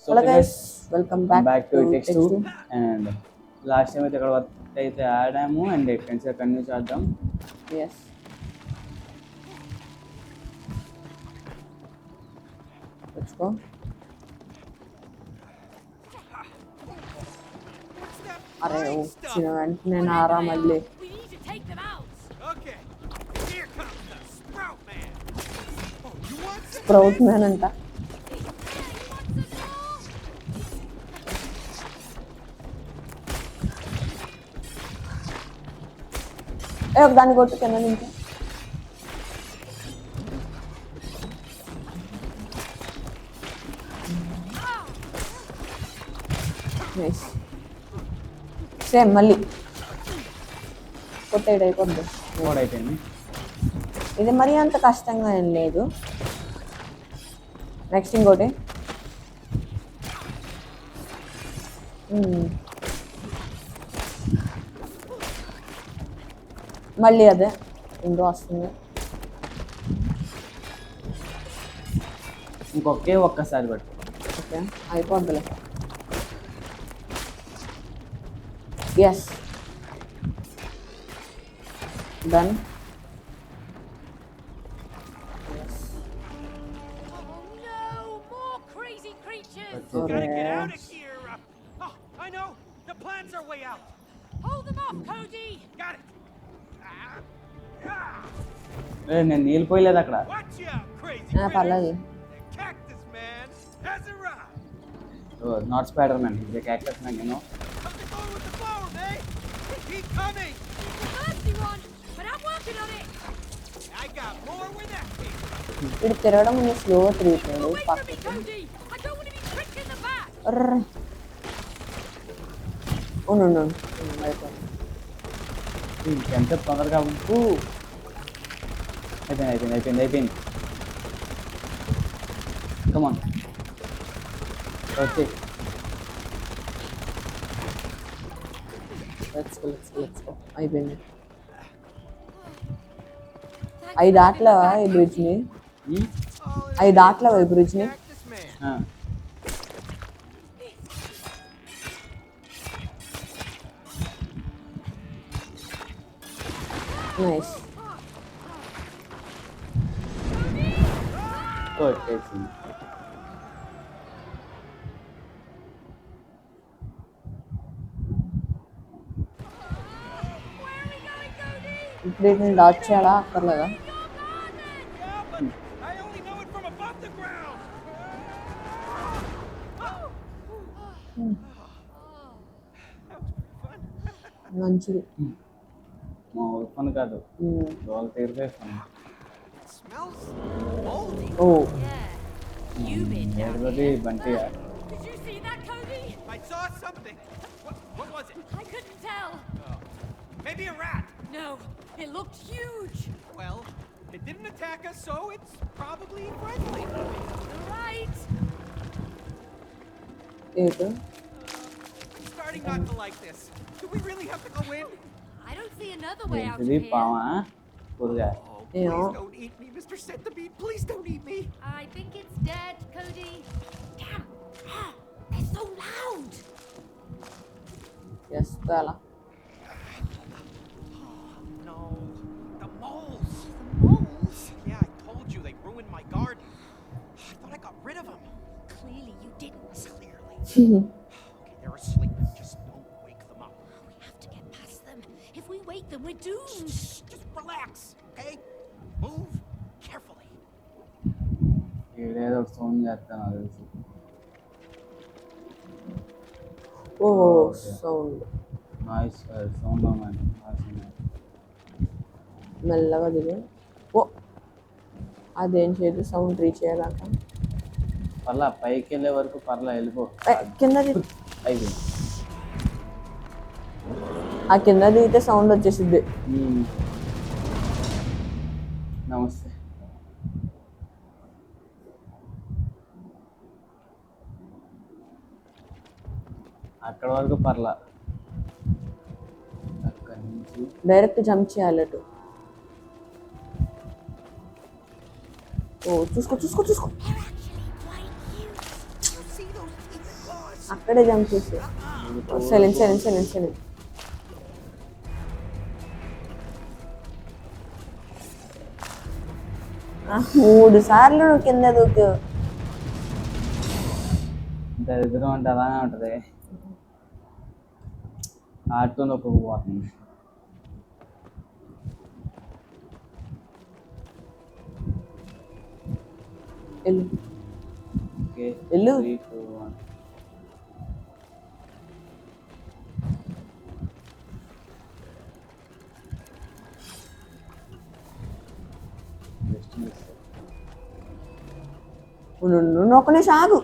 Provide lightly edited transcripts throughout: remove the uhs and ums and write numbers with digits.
Hello guys, welcome back back to to IT techs techs 2 two. And last time అయితే ఇక్కడ work అయితే ఆడాము and ఫ్రెండ్స్గా continue చేద్దాం. Yes, let's go. అరే వచ్చిన వెంటనే నారా మళ్ళీ We need to take them out. Okay, here comes the Sprout Man. Oh, you want some? Sprout man అంట. ఒక దాన్ని కొట్టు కింద నుంచి. నైస్. సేమ్ మళ్ళీ కొట్టేడు అయిపోద్ది. కోడ్ అయిపోయింది. ఇది మరీ అంత కష్టంగా ఏం లేదు. నెక్స్ట్ ఇంకోటి. మళ్ళీ అదే ఇంకో వస్తుంది. ఒక్కసారి పట్టు. ఓకే, అయిపోద్దిలే. Yes, done. Oh no, more crazy creatures. We gotta get Okay. out of here. Oh, I know. The plants are way out. Hold them off, Cody. Got it. నేను నీళ్ళు పోయలేదు అక్కడ. Watch out, crazy పర్లేదు. critters. The cactus man has arrived. Not spider man, ఇది cactus man. నేను How's it going with the flower, eh? Keep coming. It's a thirsty one, but I'm working on it. I got more where that came from. ఇది తిరగడం ముందు స్లోగా తిరుగుతుంది Away from me, పక్కకి. Cody. I don't want to be pricked in the back. ఉండు అయిపోయింది. ఎంత తొందరగా అయిపోయింది. Come on okay. Let's go. అయిపోయింది. ఐదు ఆటల ఈ బ్రిడ్జ్ని. ఐదు ఆటల ఈ బ్రిడ్జ్ని. Cactus man. నైస్. వచ్చేసింది. Where are we going, Cody? ఇప్పుడు వీటిని డాచ్ చేయాలా అక్కర్లేదా? Yeah, but I only know it from above the ground. That was pretty fun. మంచిది. మా పని కాదు, వాళ్ళు తీరిపోయి It smells moldy. Oh Yeah. You been down ఏడుది here. బంటియా. Did you see that, Cody? I saw something. What was it? I couldn't tell. Maybe a rat. No, it looked huge. Well, it didn't attack us, so it's probably friendly. You're right. ఏంటి? I'm starting not to like this. Do we really have to go in? I don't see another way out of ఏంటిది here. పావా కూరగా. Oh, Yeah. please don't eat me, Mr. Centipede. Please don't eat me. I think it's dead, Cody. Damn! They're so loud. Yes అలా. No, the moles. Moles? Yeah, I told you they ruined my garden. I thought I got rid of them. Clearly you didn't. Clearly. Okay, they're asleep. Just don't wake them up. We have to get past them. If we wake them, we're doomed. Just relax, okay? Move carefully. ఏడేదో ఒక sound చేస్తాను అది తెలిసి. ఓ Okay. Sound noise sound మెల్లగా దిగు. ఓ అదేం చేయదు, sound reach అయ్యేదాకా. పర్లా పైకి వెళ్ళే వరకు పర్లా వెళ్ళిపో. కిందది అయిపోయింది. ఆ కింద దిగితే సౌండ్ వచ్చేసిద్ది. నమస్తే. అక్కడ వరకు పర్లా, అక్కడి నుంచి డైరెక్ట్ జంప్ చేయాలి అటు. ఓ చూసుకో. They're actually quite cute. You see those అక్కడే జంప్ చేసి సైలెంట్ సైలెంట్ సైలెంట్ సైలెంట్. మూడు సార్లు నువ్వు కింద దూకు. దరిద్రం అంటే అలానే ఉంటుంది. ఆటో నొక్కుపోతుంది. వెళ్ళు ఓకే వెళ్ళు. 3, 2, 1. నువ్వు ఒక్క నిమిషం ఆగు.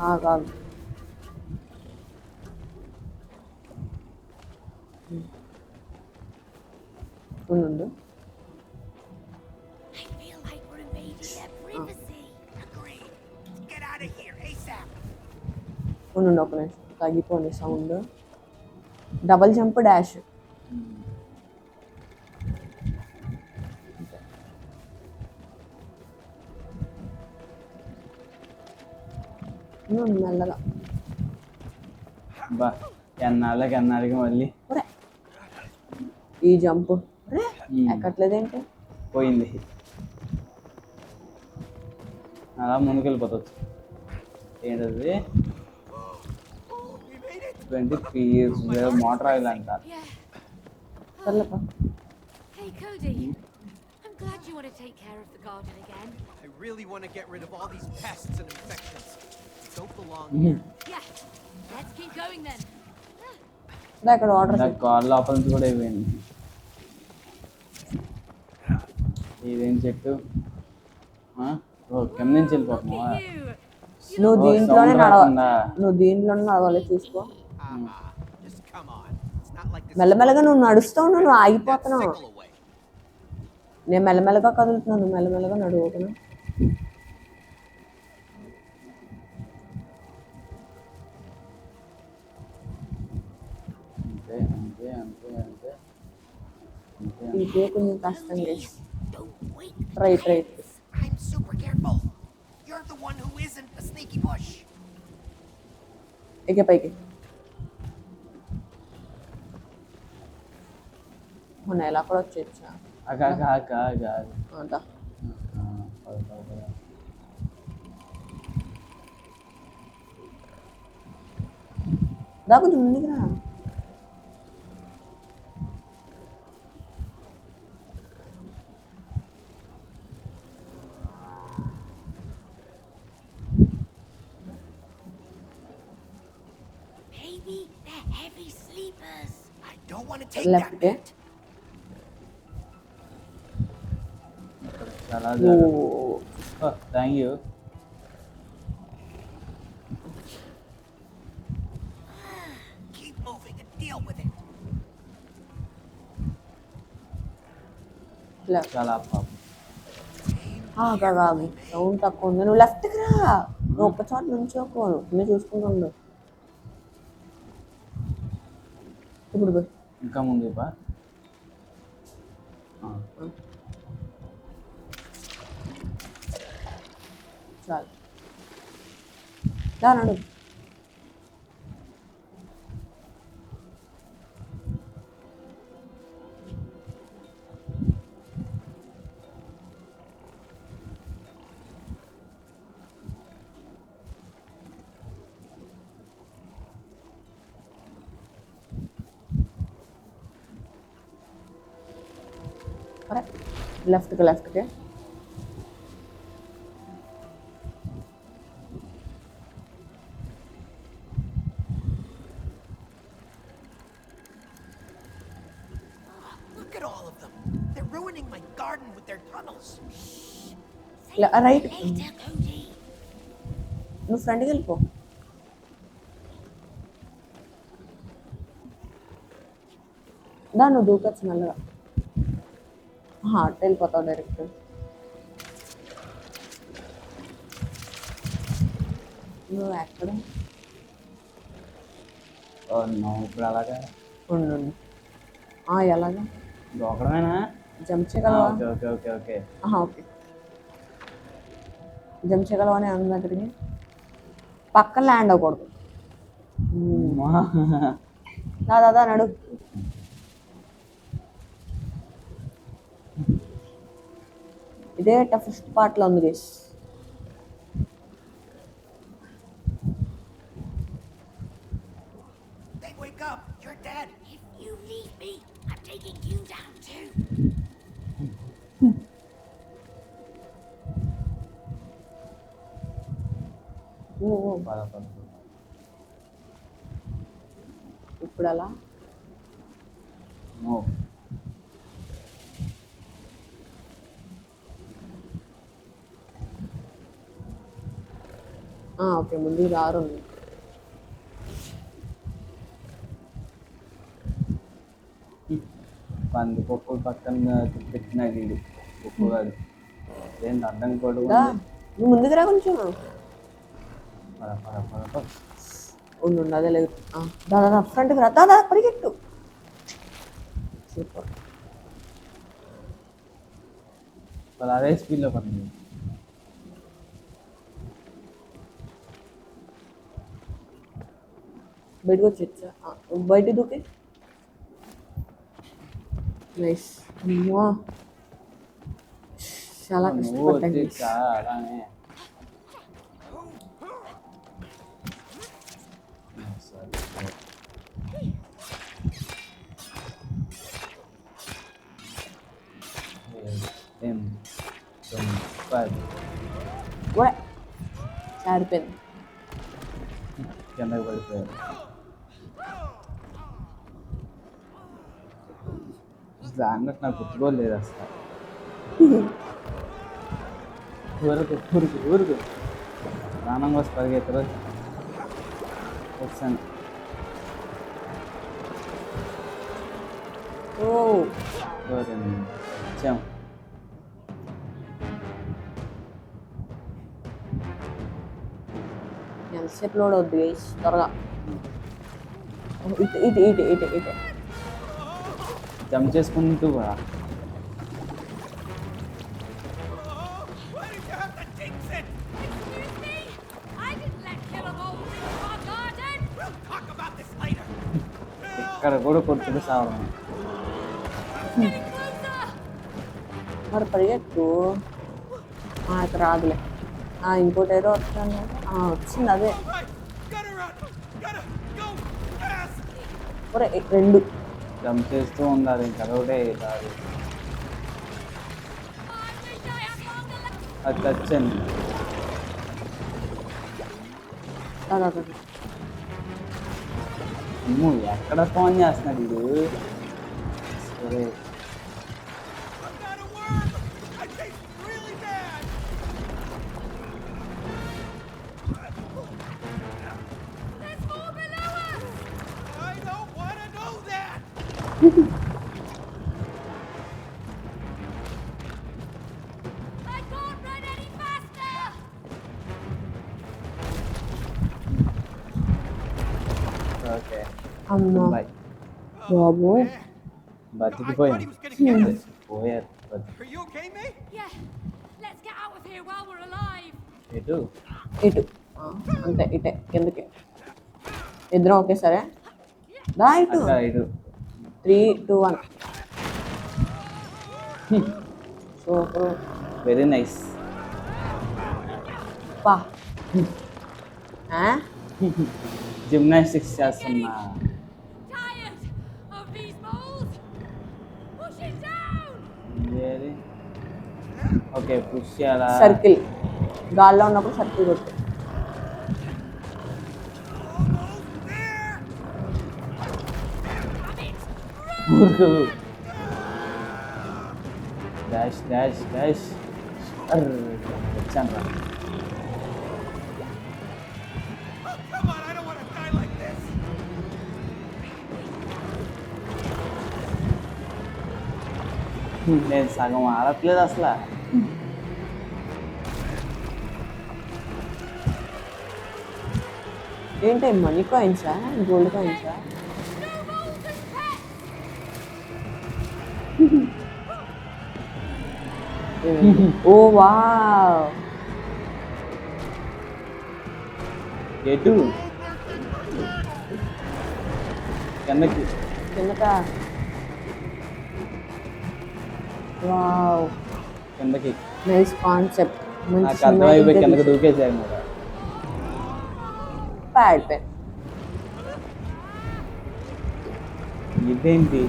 ఆగు. ఉండు. I feel like we're invading their privacy. Agreed. Get out of here ASAP. ఉండు ఒక నిమిషం. తగ్గిపోండి సౌండ్. Double jump dash. మెల్లగా. బా ఎన్నాళ్ళకి మళ్ళీ ఒరే ఈ జంప్ ఎక్కట్లేదేంటి? పోయింది. అలా ముందుకెళ్ళిపోవచ్చు. ఏంటది? 20 పీస్ మోటార్ ఆయిల్ అంట. Yeah. సర్లేపా. Hey, Cody. I'm glad you want to take care of the garden again. I really want to get rid of all these pests and infections. They don't belong here. Yeah. Let's keep going then. ఇక్కడ water. నాకు car లోపల నుంచి కూడా అయిపోయింది. ఇదేం చెట్టు? కింద నుంచి వెళ్ళిపోతున్నావా? Look at you. నువ్వు ఓ, దీంట్లోనే sound నడవ. రాకుండా. నువ్వు దీంట్లోనే నడవాలి చూసుకో. Just come on. It's not like this. మెల్లమెల్లగా నువ్వు నడుస్తావు, నువ్వు That ఆగిపోతున్నావు. sickle away. నేను మెల్లమెల్లగా కదులుతున్నాను, నువ్వు మెల్లమెల్లగా నడువుతున్నా. అంతే. ఇదే కొంచెం కష్టం చేసి. Don't wait. Right. I'm super careful. You're the one who isn't a sneaky bush. ఎక్కే పైకి. మొన్న ఎలా కూడా వచ్చేచ్చా అంతా. దా కొంచెం ముందుకు రా. Maybe they're heavy sleepers. I don't want to take Left that it. bet. చాలా oh, thank you. Keep moving and deal with it. left. చాలా పాపం. ఆగు. సౌండ్ తక్కువ ఉంది. నువ్వు లెఫ్ట్కి రా. నువ్వు ఒక్క చోట నుంచోకోను, నేను చూసుకుంటుండు. ఇప్పుడు పోయి. ఇంకా ముందు బా. చాలు. దా నడు. లెఫ్ట్కి. Look at all of them. They're ruining my garden with their tunnels. Right. Later, Cody. నువ్వు ఫ్రంట్కి వెళ్ళిపో. దా నువ్వు దూకొచ్చు మెల్లగా. అటు వెళ్ళిపోతావు డైరెక్ట్. నువ్వు ఎక్కడ ఇప్పుడు అలాగా ఉండు. ఎలాగా దూకడమేనా? జంప్ చేయగలవా? ఓకే ఓకే జంప్ చేయగలవా అని అన్న దగ్గరికి. పక్కన ల్యాండ్ అవ్వకూడదు. దాదా నడు. ఇదే టఫెస్ట్ పార్ట్లో ఉంది guys. They wake up. You're dead. If you leave me, I'm taking you down too. పద పద. ఇప్పుడు అలా నో. ఓకే, ముందు దారు ఉంది. పందికొక్కులు పక్కన పెట్టిన వీడు కుక్కగాడు ఏంటి అడ్డం కొడుకు. నువ్వు ముందుకు రా కొంచెం. పద పద పద పద. ఉండు అదే లేదు. దాదా ఫ్రంట్కి రా. దాదా పరిగెట్టు. సూపర్. వాళ్ళు అదే స్పీడ్లో పడింది. బయటకు వచ్చి బయట దూకే. నైస్. అమ్మా చాలా నువ్వు కష్టపడ్డాను. వచ్చేసా అలానే. ఏం కూడా సారిపోయింది. కిందకి పడిపోయారు. అన్నట్టు నాకు గుర్తుకోలేదు అసలు. ఊరుకు ప్రాణం కోసం పరిగెత్తరు వచ్చాను. వచ్చాము. ఎంతసేపు లోడ్ అవుద్ది గైస్ త్వరగా. ఇటు ఇటు ఇటు ఇటు ఇటు జంప్ చేసుకుంటూ కూడా. Why did you have to jinx it? Excuse me? I didn't let killer moles into our garden. We'll talk about this later. ఇక్కడ కూడా కొట్టుకు సావడం. Getting closer. మరి పరిగెట్టు. ఇక్కడ రాదులే. ఇంకోటి ఏదో వస్తుంది. వచ్చింది అదే. All right, gotta run. Gotta go fast. ఒరే రెండు. జంప్ చేస్తూ ఉండాలి ఇంకా ఒకటే కాదు. I wish I had longer legs. అది వచ్చాను. అమ్మో ఎక్కడ ఫోన్ చేస్తున్నాడు వీడు. సరే I'm not a worm. I taste really bad. There's more below us. I don't want to know that. I can't run any faster. Okay అమ్మా bye. బాబు. Man, I thought బతికిపోయాను. he was gonna get us. పోయారు. Are you okay, mate? Yeah. Let's get out of here while we're alive. ఎటు ఇటు అంతే ఇటే కిందకి. ఇద్దరం ఓకే సరే. దా ఇటు. అక్కడ ఇటు. 3, 2, 1. సూపర్. Very nice. పా. జిమ్నాస్టిక్స్ చేస్తున్నా. Tired of these moles. Push it down. ఏది? ఓకే పుష్ చేయాలా? సర్కిల్ గాల్లో ఉన్నప్పుడు సర్కిల్ కొట్టు. Almost there. ఊరుకు. Dash dash dash. వచ్చాను రా. Oh, come on, I don't want to die like this. నేను సగం ఆడట్లేదు అసలు. ఏంటి మనీ కాయిన్సా గోల్డ్ కాయిన్సా? No moles and pets. Oh wow. ఎటు కిందకి కిందట వావ్ కిందకి నైస్ కాన్సెప్ట్ మంచి నాకు అర్థమైపోయి కిందకి దూకేసాయి మరి ప్యాడ్ పెన్ ఇదేంటి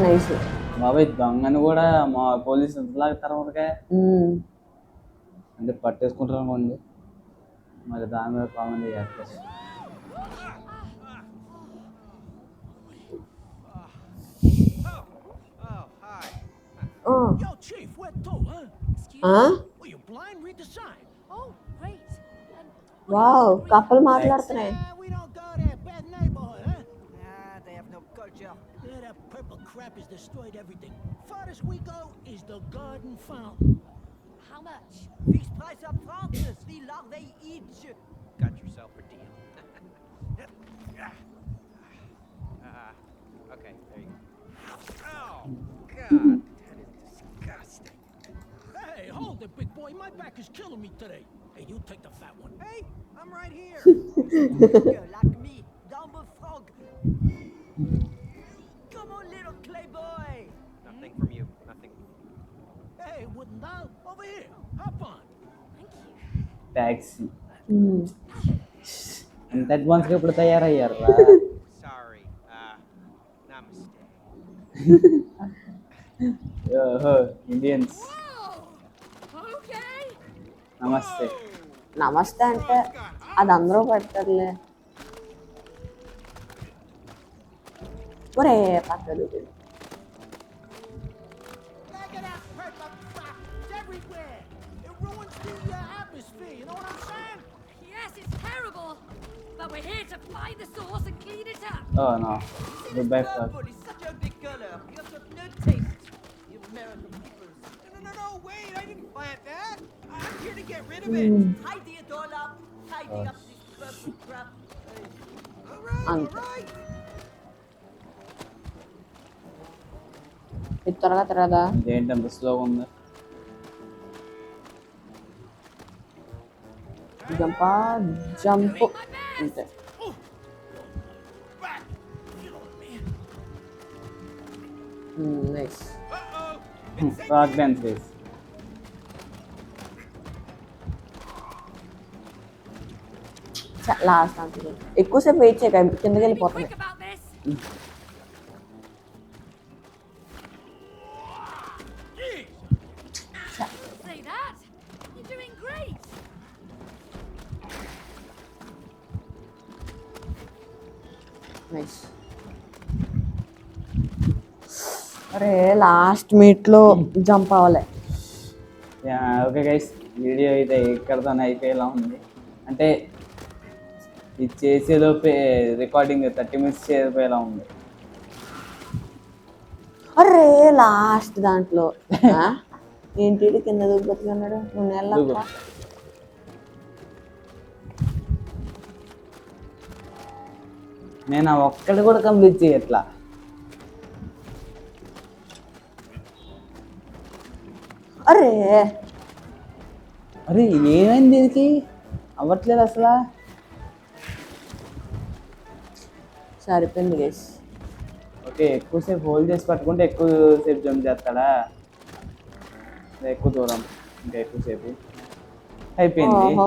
నైస్ బాబాయ్ దొంగని కూడా మా పోలీసు లాగుతారు ఊరికే అంటే పట్టేసుకుంటారు అనుకోండి మరి దాని మీద కామెంట్ చేస్తారు Oh, hi. Oh. Yo, Chief, where to, huh? Excuse Huh? me? Well, you blind? Read the sign. Oh, great. Wow what కప్పలు is మాట్లాడుతున్నాయి We don't go there. Bad neighborhood, huh? Ah, they have no culture. Yeah, that purple crap has destroyed everything. Farthest we go is the garden fountain. How much? Fixed price up front, 3 larvae each. Got yourself a deal. Okay, there you go. Oh, God, that is disgusting. Hey, hold it, big boy. My back is killing me today. Hey, you take the fat one. Hey, I'm right here. Like me, dumb frog. Come on, little clay boy. Nothing from you. Nothing. Hey, wouldn't I? Over here. Hop on. Thank you. Taxi ఎంత అడ్వాన్స్గా ఇప్పుడు తయారయ్యారు రా Sorry. Namaste. Indians Whoa! Okay. నమస్తే నమస్తే అంటే అది అందరూ పెడతారులే ఒరే పక్కదు Look at that purple crap. It's everywhere. It ruins the atmosphere. You know what I'm saying? Yes, it's terrible. But we're here to find the source and clean it up. Oh no See, good this by purple is such a big color. You have got no taste. You American people. No, wait. I didn't plant that. I'm here to get rid of it. Tidy it all up. Tidy up this purple crap. All right, all Ante. right. ఇది త్వరగా తిరగదా ఏంటి అంత స్లోగా ఉంది జంప jump అంతే Back. Get on, man. Nice Uh-oh. Rock dance వేసి last అంటే ఎక్కువసేపు వెయిట్ చేయక కిందకి Be వెళ్ళిపోతున్నాయి quick about this. Say that. You're doing great. Nice అరే లాస్ట్ మీట్లో జంప్ అవ్వలే ఓకే గైస్ వీడియో అయితే ఇక్కడతోనే అయిపోయేలా ఉంది అంటే ఇది చేసేలోపే రికార్డింగ్ 30 minutes చేసిపోయేలా ఉంది అరే లాస్ట్ దాంట్లో ఆ? ఏంటి ఈడు కింద దూకుతున్నాడు నువ్వు నెల దూకు. నేను ఆ ఒక్కటి కూడా కంప్లీట్ చేయట్లా అరే అరే ఏమైంది దీనికి అవ్వట్లేదు అసలు సరిపోయింది గైస్ ఓకే ఎక్కువసేపు హోల్డ్ చేసి పట్టుకుంటే ఎక్కువసేపు జంప్ చేస్తాడా ఎక్కువ దూరం ఇంకా ఎక్కువసేపు అయిపోయింది ఓహో.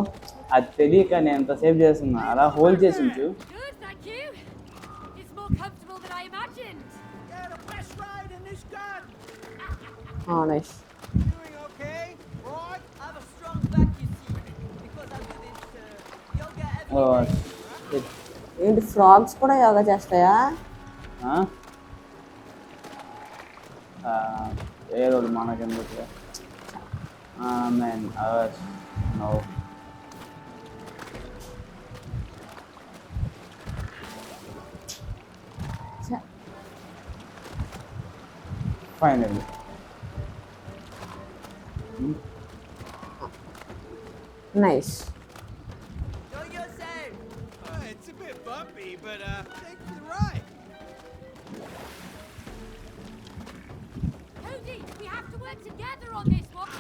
అది తెలియక నేను ఎంతసేపు చేస్తున్నా అలా హోల్డ్ చేసి ఉంచు Good, thank you. It's more comfortable than I imagined. Yeah, the best ride in this garden. Nice Doing okay, Rod? I have a strong back, you see, because I do this yoga every oh, day. ఏంటి frogs కూడా యోగా చేస్తాయా ఆ? ఏదో ఒకటి మనకెందుకు man, no. Finally. Nice. Show yourself. It's a bit bumpy, but thanks for the ride. Cody, we have to work together on this one.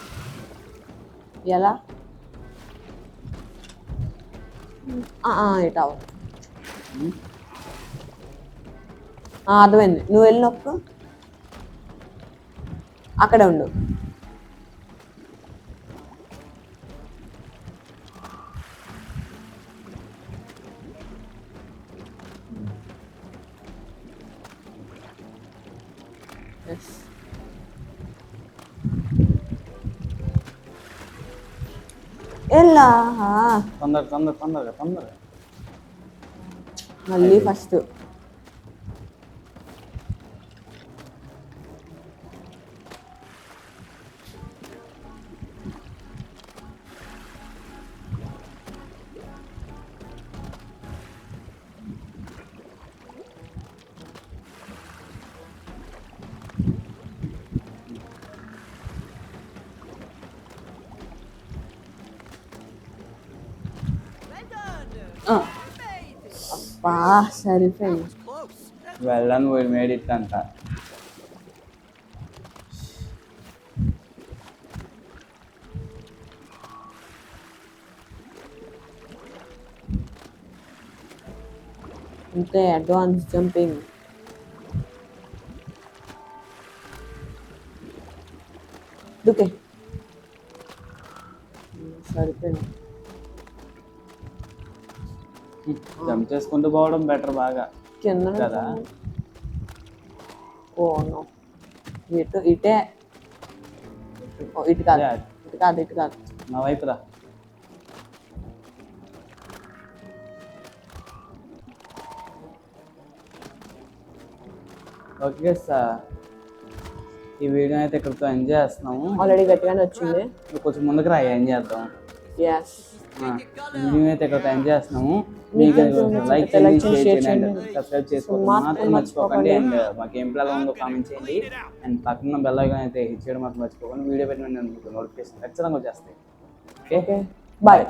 ఎలా ఇటు అవ్వదు. అర్థమైంది, నువ్వు వెళ్ళి నొక్కు, అక్కడే ఉండు. ఎస్, ఎలా తొందరగా మళ్ళీ first. Well done. Ah. You made it. అబ్బా సరిపోయింది. Close. వెళ్ళను వీడు మేడ్ ఇట్ అంట. అంతే, అడ్వాన్స్ జంపింగ్. దుకే సరిపోయింది. జంప్ చేసుకుంటూ పోవడం బెటర్ బాగా కింద కదా. ఓ నో, ఇటే. ఓ, ఇటు కాదు, అదే. ఇటు కాదు. నా వైపు రా. ఓకే సార్, ఈ వీడియో అయితే ఇక్కడితో ఎంజాయ్ చేస్తున్నాము. ఆల్రెడీ గట్టిగానే వచ్చింది. నువ్వు కొంచెం ముందుకు రా, ఎంజాయ్ చేద్దాం. ఎస్, ఈ వీడియో అయితే ఇక్కడితో ఎంజాయ్ చేస్తున్నాము. మీకు లైక్ చేయండి, షేర్ చేయండి, సబ్స్క్రైబ్ చేసుకోవడం మాత్రం మర్చిపోకండి. అండ్ మాకు ఏం ప్లాన్ ఉందో కామెంట్ చేయండి. అండ్ పక్కన బెల్ ఐకాన్ అయితే హిట్ చేయడం మాత్రం మర్చిపోకండి. వీడియో పెట్టిన నోటిఫికేషన్ ఖచ్చితంగా వచ్చేస్తాయి. Okay, okay, bye.